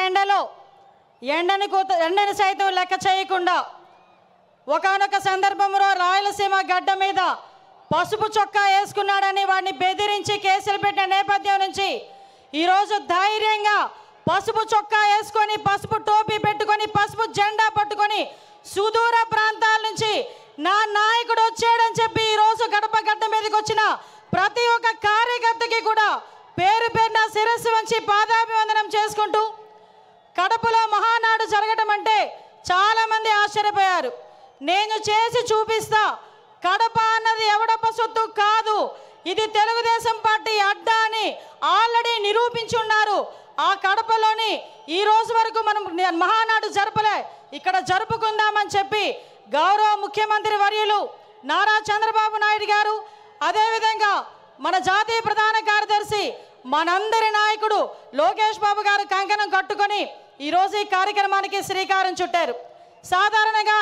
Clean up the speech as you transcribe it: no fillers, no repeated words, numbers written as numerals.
ఎండలో ఎండని సైతం లెక్క చేయకుండా ఒకానొక సందర్భంలో రాయలసీమ గడ్డ మీద పసుపు చొక్కా వేసుకున్నాడని వాడిని బెదిరించి కేసులు పెట్టిన నేపథ్యం నుంచి ఈరోజు ధైర్యంగా పసుపు చొక్కా వేసుకొని పసుపు టోపీ పెట్టుకొని పసుపు జెండా పట్టుకొని సుదూర ప్రాంతాల నుంచి నా నాయకుడు వచ్చాడని చెప్పి ఈరోజు గడప గడ్డ మీదకి వచ్చిన ప్రతి ఒక్క కార్యకర్తకి కూడా పేరు పేరున శిరస్సు వంచి పాదాభివందనం చేసుకుంటూ కడపలో మహానాడు జరగడం అంటే చాలామంది ఆశ్చర్యపోయారు. నేను చేసి చూపిస్తా, కడప అన్నది ఎవడప్ప సొత్తు కాదు, ఇది తెలుగుదేశం పార్టీ అడ్డా అని ఆల్రెడీ నిరూపించున్నారు. ఆ కడపలోని ఈ రోజు వరకు మనం మహానాడు జరపలే, ఇక్కడ జరుపుకుందామని చెప్పి గౌరవ ముఖ్యమంత్రి వర్యులు నారా చంద్రబాబు నాయుడు గారు, అదేవిధంగా మన జాతీయ ప్రధాన కార్యదర్శి మనందరి నాయకుడు లోకేష్ బాబు గారు కంకణం కట్టుకొని ఈరోజు ఈ కార్యక్రమానికి శ్రీకారం చుట్టారు. సాధారణంగా